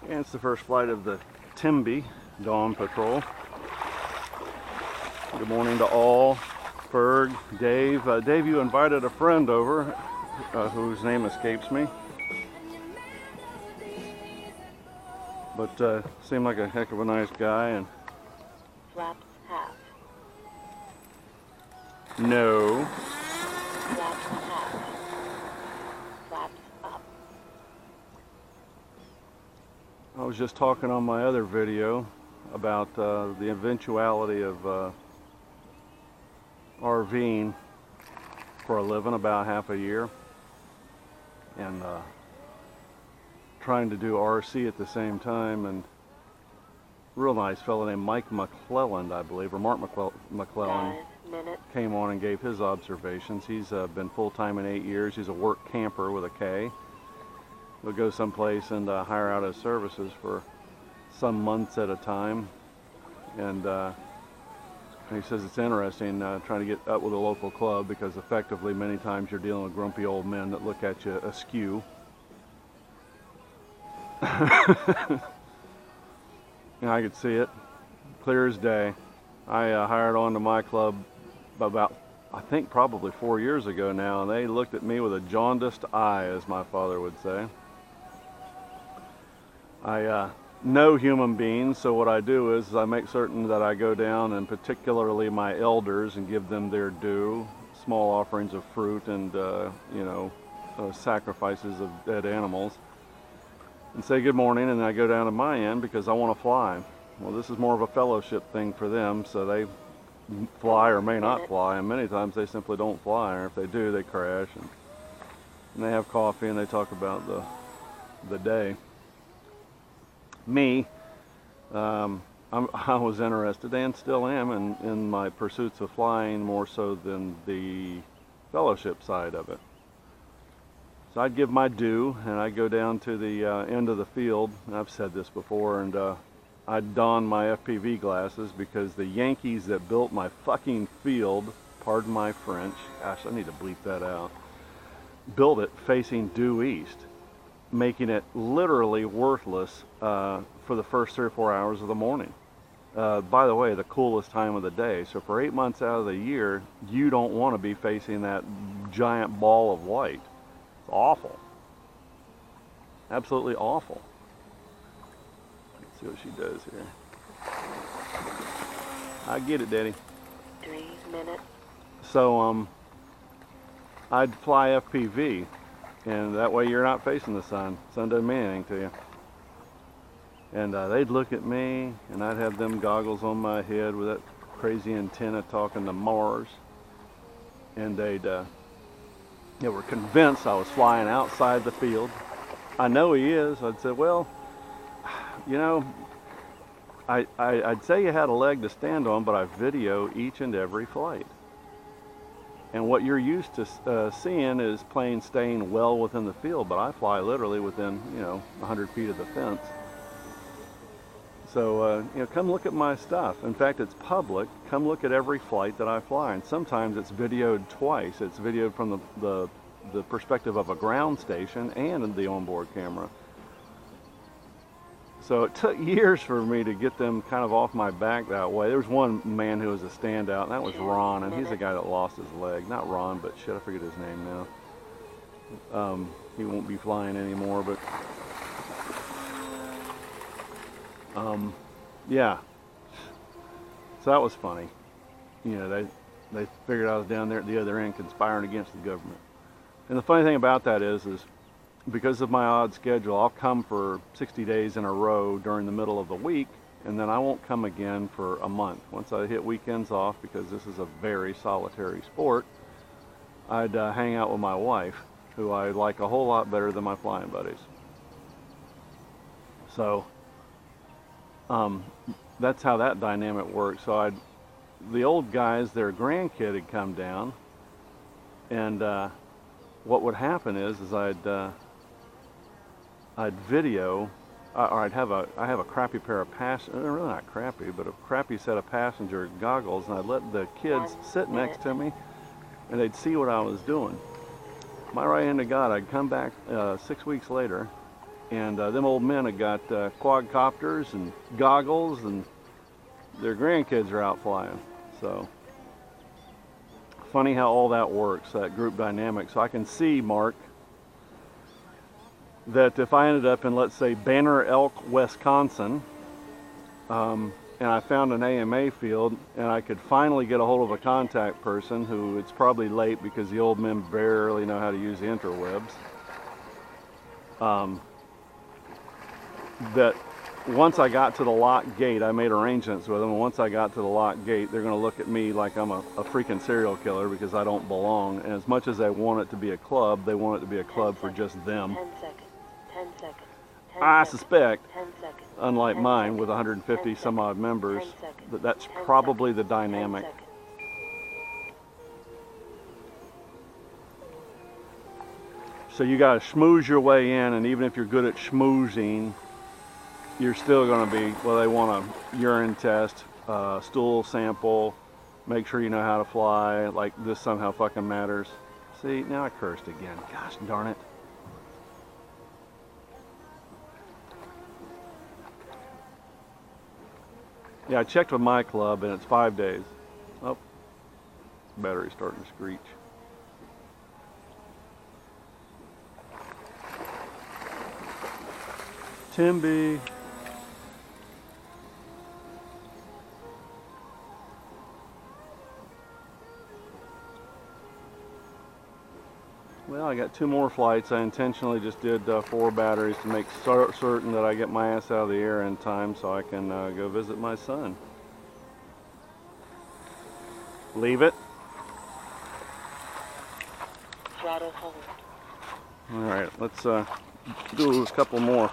And it's the first flight of the Timby Dawn Patrol. Good morning to all. Ferg, Dave. Dave, you invited a friend over whose name escapes me. But seemed like a heck of a nice guy. And flaps half. No. Flaps half. Flaps up. I was just talking on my other video about the eventuality of RVing for a living, about half a year, and trying to do RC at the same time. And real nice fellow named Mike McClelland, I believe, or Mark McClelland, came on and gave his observations. He's been full-time in 8 years. He's a work camper with a K. He'll go someplace and hire out his services for some months at a time. And he says it's interesting trying to get up with a local club, because effectively many times you're dealing with grumpy old men that look at you askew. And I could see it clear as day. I hired on to my club about, I think, probably 4 years ago now, and they looked at me with a jaundiced eye, as my father would say. I know human beings, so what I do is I make certain that I go down, and particularly my elders, and give them their due, small offerings of fruit and sacrifices of dead animals, and say good morning, and I go down to my end because I want to fly. Well, this is more of a fellowship thing for them, so they fly or may not fly, and many times they simply don't fly, or if they do, they crash, and they have coffee and they talk about the day. Me, I was interested, and still am, in my pursuits of flying more so than the fellowship side of it. So I'd give my due, and I'd go down to the end of the field. I've said this before, and I'd don my FPV glasses, because the Yankees that built my fucking field, pardon my French, gosh, I need to bleep that out, built it facing due east, making it literally worthless for the first 3 or 4 hours of the morning. By the way, the coolest time of the day. So for 8 months out of the year, you don't want to be facing that giant ball of light. It's awful. Absolutely awful. Let's see what she does here. I get it, Daddy. 3 minutes. So I'd fly FPV, and that way you're not facing the sun. Sun doesn't mean anything to you. And they'd look at me, and I'd have them goggles on my head with that crazy antenna talking to Mars. And they were convinced I was flying outside the field. I know he is. I'd say, well, you know, I'd say you had a leg to stand on, but I video each and every flight. And what you're used to seeing is planes staying well within the field, but I fly literally within, 100 feet of the fence. So, come look at my stuff. In fact, it's public. Come look at every flight that I fly. And sometimes it's videoed twice. It's videoed from the perspective of a ground station and the onboard camera. So it took years for me to get them kind of off my back that way. There was one man who was a standout, and that was Ron, and he's the guy that lost his leg. Not Ron, but shit, I forget his name now. He won't be flying anymore, but yeah. So that was funny. They figured I was down there at the other end conspiring against the government. And the funny thing about that is because of my odd schedule, I'll come for 60 days in a row during the middle of the week, and then I won't come again for a month. Once I hit weekends off, because this is a very solitary sport, I'd hang out with my wife, who I like a whole lot better than my flying buddies. So that's how that dynamic works. So the old guys, their grandkid had come down, and what would happen is I'd video, or I have a crappy pair of really not crappy, but a crappy set of passenger goggles, and I'd let the kids sit next to me, and they'd see what I was doing. My right hand to God, I'd come back 6 weeks later, And them old men have got quadcopters and goggles, and their grandkids are out flying. So funny how all that works, that group dynamic. So I can see, Mark, that if I ended up in, let's say, Banner Elk, Wisconsin, and I found an AMA field, and I could finally get a hold of a contact person who, it's probably late because the old men barely know how to use the interwebs, that once I got to the lock gate, I made arrangements with them, and once I got to the lock gate, they're going to look at me like I'm a freaking serial killer because I don't belong. And as much as they want it to be a club, they want it to be a club for just them. 10 seconds. 10 seconds. 10 I seconds, suspect, 10 seconds, unlike 10 mine seconds, with 150 10 some odd seconds, members, 10 seconds, that that's 10 probably the seconds, dynamic. 10 seconds. So you got to schmooze your way in, and even if you're good at schmoozing, you're still going to be, well, they want a urine test, stool sample, make sure you know how to fly, like this somehow fucking matters. See, now I cursed again. Gosh darn it. Yeah, I checked with my club, and it's 5 days. Oh, battery's starting to screech. Timby. Well, I got 2 more flights. I intentionally just did 4 batteries to make certain that I get my ass out of the air in time so I can go visit my son. Leave it. Throttle hold. All right, let's do a couple more.